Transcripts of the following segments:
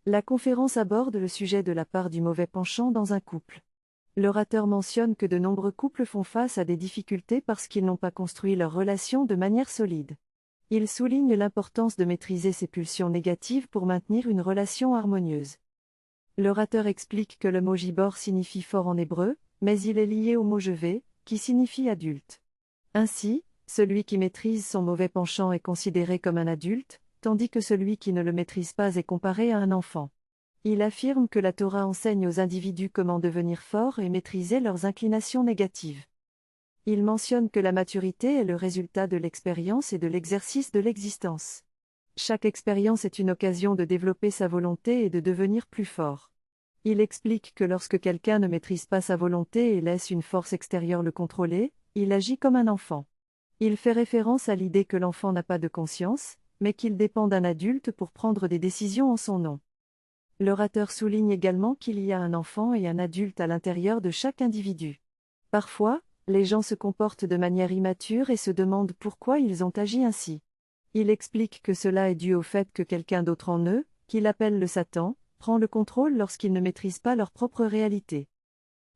La conférence aborde le sujet de la part du mauvais penchant dans un couple. L'orateur mentionne que de nombreux couples font face à des difficultés parce qu'ils n'ont pas construit leur relation de manière solide. Il souligne l'importance de maîtriser ses pulsions négatives pour maintenir une relation harmonieuse. L'orateur explique que le mot gibor signifie fort en hébreu, mais il est lié au mot je vais, qui signifie adulte. Ainsi, celui qui maîtrise son mauvais penchant est considéré comme un adulte, tandis que celui qui ne le maîtrise pas est comparé à un enfant. Il affirme que la Torah enseigne aux individus comment devenir forts et maîtriser leurs inclinations négatives. Il mentionne que la maturité est le résultat de l'expérience et de l'exercice de l'existence. Chaque expérience est une occasion de développer sa volonté et de devenir plus fort. Il explique que lorsque quelqu'un ne maîtrise pas sa volonté et laisse une force extérieure le contrôler, il agit comme un enfant. Il fait référence à l'idée que l'enfant n'a pas de conscience, mais qu'il dépend d'un adulte pour prendre des décisions en son nom. L'orateur souligne également qu'il y a un enfant et un adulte à l'intérieur de chaque individu. Parfois, les gens se comportent de manière immature et se demandent pourquoi ils ont agi ainsi. Il explique que cela est dû au fait que quelqu'un d'autre en eux, qu'il appelle le Satan, prend le contrôle lorsqu'ils ne maîtrisent pas leur propre réalité.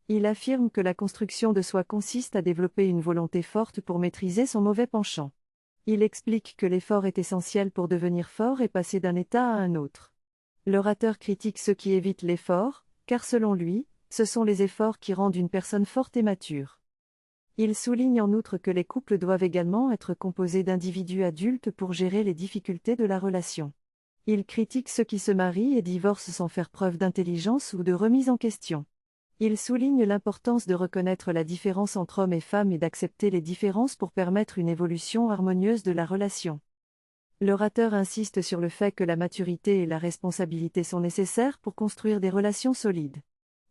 Il affirme que la construction de soi consiste à développer une volonté forte pour maîtriser son mauvais penchant. Il explique que l'effort est essentiel pour devenir fort et passer d'un état à un autre. L'orateur critique ceux qui évitent l'effort, car selon lui, ce sont les efforts qui rendent une personne forte et mature. Il souligne en outre que les couples doivent également être composés d'individus adultes pour gérer les difficultés de la relation. Il critique ceux qui se marient et divorcent sans faire preuve d'intelligence ou de remise en question. Il souligne l'importance de reconnaître la différence entre hommes et femmes et d'accepter les différences pour permettre une évolution harmonieuse de la relation. L'orateur insiste sur le fait que la maturité et la responsabilité sont nécessaires pour construire des relations solides.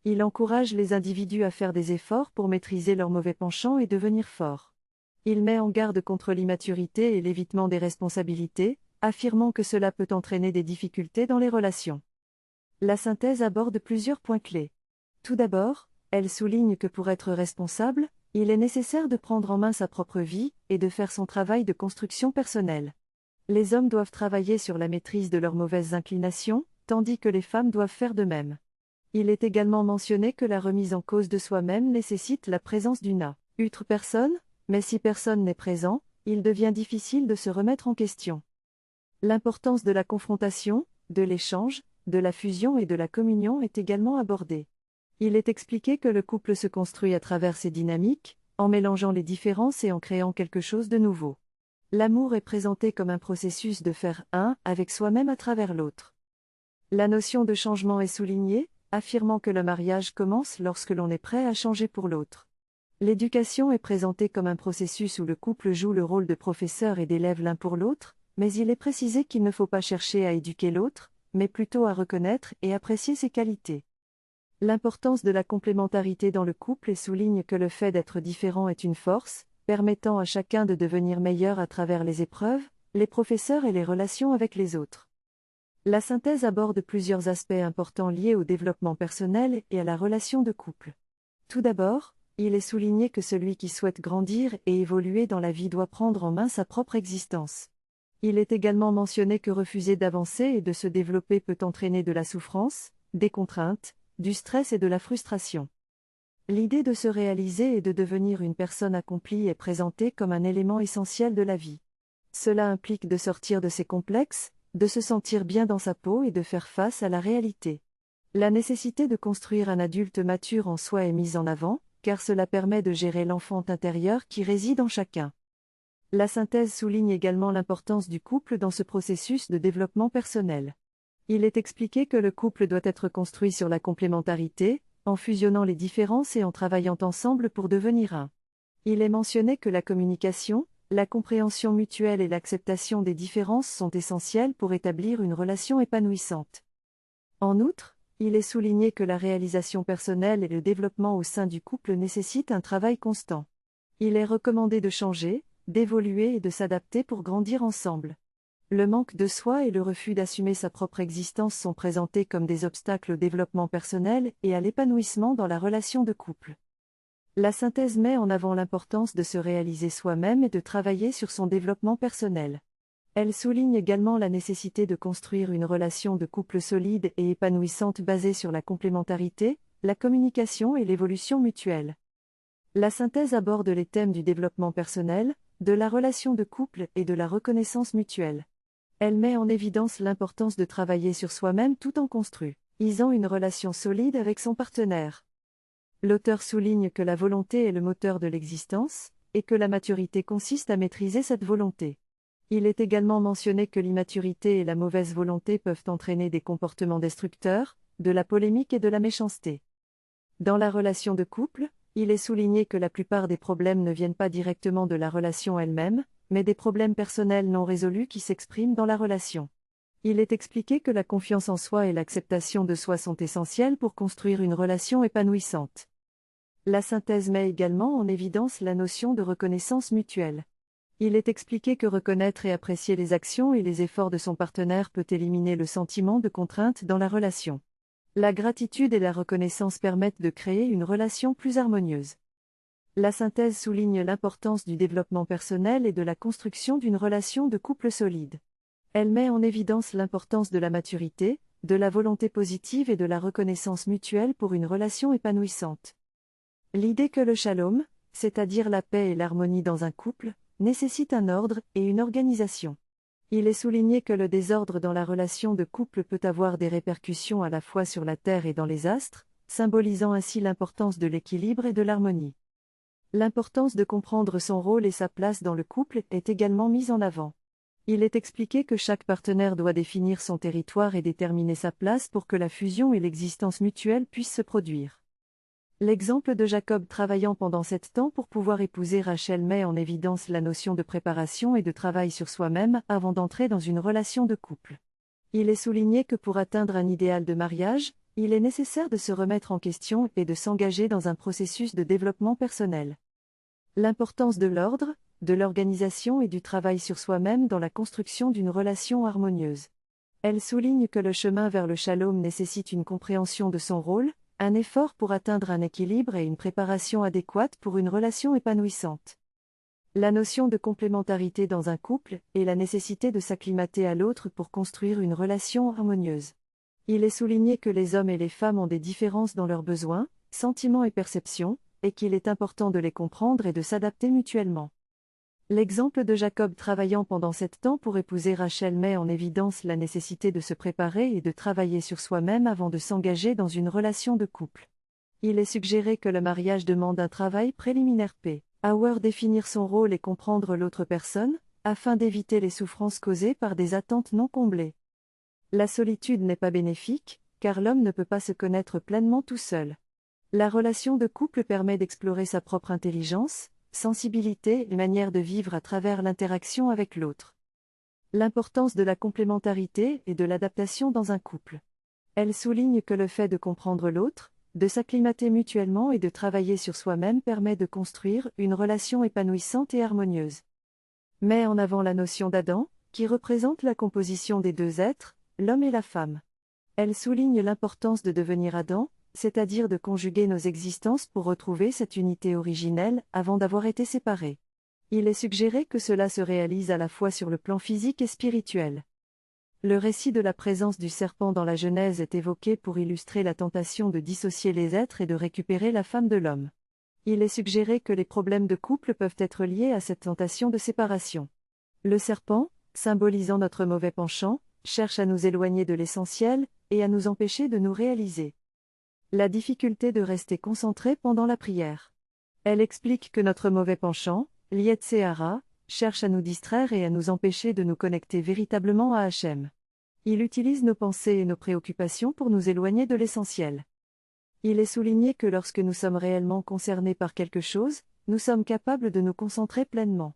Il encourage les individus à faire des efforts pour maîtriser leurs mauvais penchants et devenir forts. Il met en garde contre l'immaturité et l'évitement des responsabilités, affirmant que cela peut entraîner des difficultés dans les relations. La synthèse aborde plusieurs points clés. Tout d'abord, elle souligne que pour être responsable, il est nécessaire de prendre en main sa propre vie et de faire son travail de construction personnelle. Les hommes doivent travailler sur la maîtrise de leurs mauvaises inclinations, tandis que les femmes doivent faire de même. Il est également mentionné que la remise en cause de soi-même nécessite la présence d'une autre personne, mais si personne n'est présent, il devient difficile de se remettre en question. L'importance de la confrontation, de l'échange, de la fusion et de la communion est également abordée. Il est expliqué que le couple se construit à travers ces dynamiques, en mélangeant les différences et en créant quelque chose de nouveau. L'amour est présenté comme un processus de faire un avec soi-même à travers l'autre. La notion de changement est soulignée, affirmant que le mariage commence lorsque l'on est prêt à changer pour l'autre. L'éducation est présentée comme un processus où le couple joue le rôle de professeur et d'élève l'un pour l'autre, mais il est précisé qu'il ne faut pas chercher à éduquer l'autre, mais plutôt à reconnaître et apprécier ses qualités. L'importance de la complémentarité dans le couple souligne que le fait d'être différent est une force, permettant à chacun de devenir meilleur à travers les épreuves, les professeurs et les relations avec les autres. La synthèse aborde plusieurs aspects importants liés au développement personnel et à la relation de couple. Tout d'abord, il est souligné que celui qui souhaite grandir et évoluer dans la vie doit prendre en main sa propre existence. Il est également mentionné que refuser d'avancer et de se développer peut entraîner de la souffrance, des contraintes, du stress et de la frustration. L'idée de se réaliser et de devenir une personne accomplie est présentée comme un élément essentiel de la vie. Cela implique de sortir de ses complexes, de se sentir bien dans sa peau et de faire face à la réalité. La nécessité de construire un adulte mature en soi est mise en avant, car cela permet de gérer l'enfant intérieur qui réside en chacun. La synthèse souligne également l'importance du couple dans ce processus de développement personnel. Il est expliqué que le couple doit être construit sur la complémentarité, en fusionnant les différences et en travaillant ensemble pour devenir un. Il est mentionné que la communication, la compréhension mutuelle et l'acceptation des différences sont essentielles pour établir une relation épanouissante. En outre, il est souligné que la réalisation personnelle et le développement au sein du couple nécessitent un travail constant. Il est recommandé de changer, d'évoluer et de s'adapter pour grandir ensemble. Le manque de soi et le refus d'assumer sa propre existence sont présentés comme des obstacles au développement personnel et à l'épanouissement dans la relation de couple. La synthèse met en avant l'importance de se réaliser soi-même et de travailler sur son développement personnel. Elle souligne également la nécessité de construire une relation de couple solide et épanouissante basée sur la complémentarité, la communication et l'évolution mutuelle. La synthèse aborde les thèmes du développement personnel, de la relation de couple et de la reconnaissance mutuelle. Elle met en évidence l'importance de travailler sur soi-même tout en construisant une relation solide avec son partenaire. L'auteur souligne que la volonté est le moteur de l'existence, et que la maturité consiste à maîtriser cette volonté. Il est également mentionné que l'immaturité et la mauvaise volonté peuvent entraîner des comportements destructeurs, de la polémique et de la méchanceté. Dans la relation de couple, il est souligné que la plupart des problèmes ne viennent pas directement de la relation elle-même, mais des problèmes personnels non résolus qui s'expriment dans la relation. Il est expliqué que la confiance en soi et l'acceptation de soi sont essentielles pour construire une relation épanouissante. La synthèse met également en évidence la notion de reconnaissance mutuelle. Il est expliqué que reconnaître et apprécier les actions et les efforts de son partenaire peut éliminer le sentiment de contrainte dans la relation. La gratitude et la reconnaissance permettent de créer une relation plus harmonieuse. La synthèse souligne l'importance du développement personnel et de la construction d'une relation de couple solide. Elle met en évidence l'importance de la maturité, de la volonté positive et de la reconnaissance mutuelle pour une relation épanouissante. L'idée que le shalom, c'est-à-dire la paix et l'harmonie dans un couple, nécessite un ordre et une organisation. Il est souligné que le désordre dans la relation de couple peut avoir des répercussions à la fois sur la terre et dans les astres, symbolisant ainsi l'importance de l'équilibre et de l'harmonie. L'importance de comprendre son rôle et sa place dans le couple est également mise en avant. Il est expliqué que chaque partenaire doit définir son territoire et déterminer sa place pour que la fusion et l'existence mutuelle puissent se produire. L'exemple de Jacob travaillant pendant 7 ans pour pouvoir épouser Rachel met en évidence la notion de préparation et de travail sur soi-même avant d'entrer dans une relation de couple. Il est souligné que pour atteindre un idéal de mariage, il est nécessaire de se remettre en question et de s'engager dans un processus de développement personnel. L'importance de l'ordre, de l'organisation et du travail sur soi-même dans la construction d'une relation harmonieuse. Elle souligne que le chemin vers le shalom nécessite une compréhension de son rôle, un effort pour atteindre un équilibre et une préparation adéquate pour une relation épanouissante. La notion de complémentarité dans un couple et la nécessité de s'acclimater à l'autre pour construire une relation harmonieuse. Il est souligné que les hommes et les femmes ont des différences dans leurs besoins, sentiments et perceptions, et qu'il est important de les comprendre et de s'adapter mutuellement. L'exemple de Jacob travaillant pendant 7 ans pour épouser Rachel met en évidence la nécessité de se préparer et de travailler sur soi-même avant de s'engager dans une relation de couple. Il est suggéré que le mariage demande un travail préliminaire définir son rôle et comprendre l'autre personne, afin d'éviter les souffrances causées par des attentes non comblées. La solitude n'est pas bénéfique, car l'homme ne peut pas se connaître pleinement tout seul. La relation de couple permet d'explorer sa propre intelligence, sensibilité et manière de vivre à travers l'interaction avec l'autre. L'importance de la complémentarité et de l'adaptation dans un couple. Elle souligne que le fait de comprendre l'autre, de s'acclimater mutuellement et de travailler sur soi-même permet de construire une relation épanouissante et harmonieuse. Met en avant la notion d'Adam, qui représente la composition des deux êtres, l'homme et la femme. Elle souligne l'importance de devenir Adam, c'est-à-dire de conjuguer nos existences pour retrouver cette unité originelle avant d'avoir été séparés. Il est suggéré que cela se réalise à la fois sur le plan physique et spirituel. Le récit de la présence du serpent dans la Genèse est évoqué pour illustrer la tentation de dissocier les êtres et de récupérer la femme de l'homme. Il est suggéré que les problèmes de couple peuvent être liés à cette tentation de séparation. Le serpent, symbolisant notre mauvais penchant, cherche à nous éloigner de l'essentiel et à nous empêcher de nous réaliser. La difficulté de rester concentré pendant la prière. Elle explique que notre mauvais penchant, l'Yetzer-Hara, cherche à nous distraire et à nous empêcher de nous connecter véritablement à Hachem. Il utilise nos pensées et nos préoccupations pour nous éloigner de l'essentiel. Il est souligné que lorsque nous sommes réellement concernés par quelque chose, nous sommes capables de nous concentrer pleinement.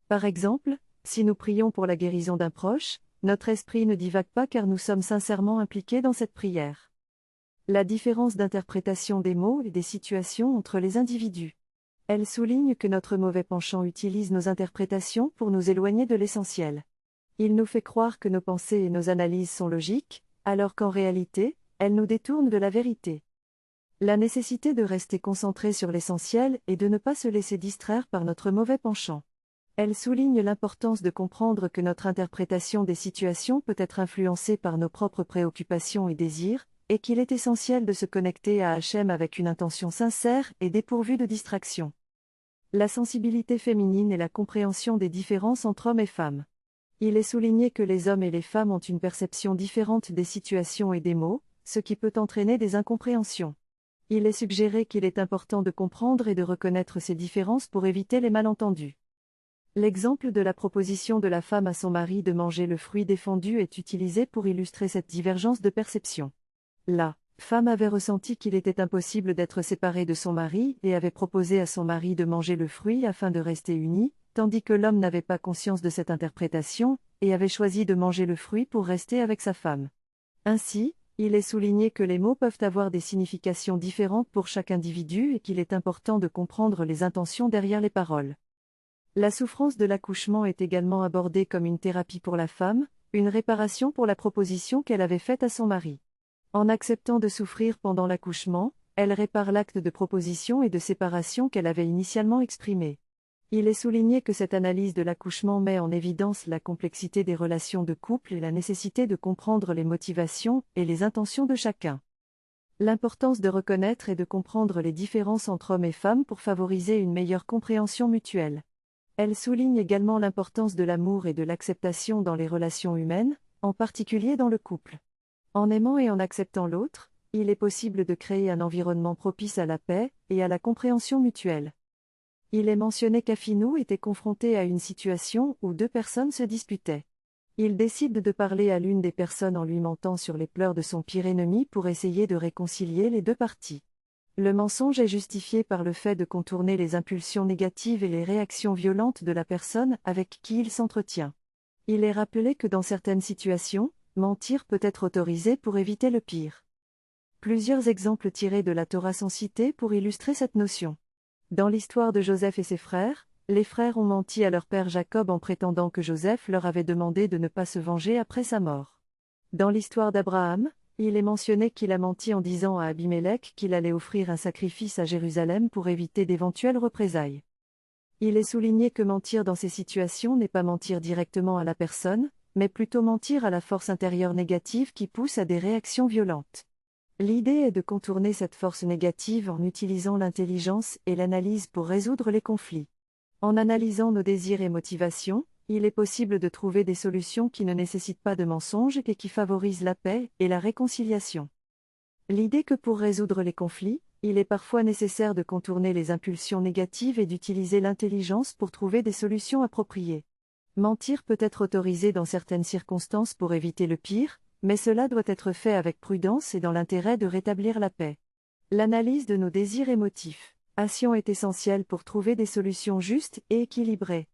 Par exemple, si nous prions pour la guérison d'un proche, notre esprit ne divague pas car nous sommes sincèrement impliqués dans cette prière. La différence d'interprétation des mots et des situations entre les individus. Elle souligne que notre mauvais penchant utilise nos interprétations pour nous éloigner de l'essentiel. Il nous fait croire que nos pensées et nos analyses sont logiques, alors qu'en réalité, elles nous détournent de la vérité. La nécessité de rester concentré sur l'essentiel et de ne pas se laisser distraire par notre mauvais penchant. Elle souligne l'importance de comprendre que notre interprétation des situations peut être influencée par nos propres préoccupations et désirs, et qu'il est essentiel de se connecter à Hachem avec une intention sincère et dépourvue de distraction. La sensibilité féminine et la compréhension des différences entre hommes et femmes. Il est souligné que les hommes et les femmes ont une perception différente des situations et des mots, ce qui peut entraîner des incompréhensions. Il est suggéré qu'il est important de comprendre et de reconnaître ces différences pour éviter les malentendus. L'exemple de la proposition de la femme à son mari de manger le fruit défendu est utilisé pour illustrer cette divergence de perception. La femme avait ressenti qu'il était impossible d'être séparée de son mari et avait proposé à son mari de manger le fruit afin de rester unis, tandis que l'homme n'avait pas conscience de cette interprétation, et avait choisi de manger le fruit pour rester avec sa femme. Ainsi, il est souligné que les mots peuvent avoir des significations différentes pour chaque individu et qu'il est important de comprendre les intentions derrière les paroles. La souffrance de l'accouchement est également abordée comme une thérapie pour la femme, une réparation pour la proposition qu'elle avait faite à son mari. En acceptant de souffrir pendant l'accouchement, elle répare l'acte de proposition et de séparation qu'elle avait initialement exprimé. Il est souligné que cette analyse de l'accouchement met en évidence la complexité des relations de couple et la nécessité de comprendre les motivations et les intentions de chacun. L'importance de reconnaître et de comprendre les différences entre hommes et femmes pour favoriser une meilleure compréhension mutuelle. Elle souligne également l'importance de l'amour et de l'acceptation dans les relations humaines, en particulier dans le couple. En aimant et en acceptant l'autre, il est possible de créer un environnement propice à la paix et à la compréhension mutuelle. Il est mentionné qu'Afinou était confronté à une situation où deux personnes se disputaient. Il décide de parler à l'une des personnes en lui mentant sur les pleurs de son pire ennemi pour essayer de réconcilier les deux parties. Le mensonge est justifié par le fait de contourner les impulsions négatives et les réactions violentes de la personne avec qui il s'entretient. Il est rappelé que dans certaines situations, mentir peut être autorisé pour éviter le pire. Plusieurs exemples tirés de la Torah sont cités pour illustrer cette notion. Dans l'histoire de Joseph et ses frères, les frères ont menti à leur père Jacob en prétendant que Joseph leur avait demandé de ne pas se venger après sa mort. Dans l'histoire d'Abraham, il est mentionné qu'il a menti en disant à Abimélec qu'il allait offrir un sacrifice à Jérusalem pour éviter d'éventuelles représailles. Il est souligné que mentir dans ces situations n'est pas mentir directement à la personne, mais plutôt mentir à la force intérieure négative qui pousse à des réactions violentes. L'idée est de contourner cette force négative en utilisant l'intelligence et l'analyse pour résoudre les conflits. En analysant nos désirs et motivations, il est possible de trouver des solutions qui ne nécessitent pas de mensonges et qui favorisent la paix et la réconciliation. L'idée que pour résoudre les conflits, il est parfois nécessaire de contourner les impulsions négatives et d'utiliser l'intelligence pour trouver des solutions appropriées. Mentir peut être autorisé dans certaines circonstances pour éviter le pire, mais cela doit être fait avec prudence et dans l'intérêt de rétablir la paix. L'analyse de nos désirs et motifs, actions est essentielle pour trouver des solutions justes et équilibrées.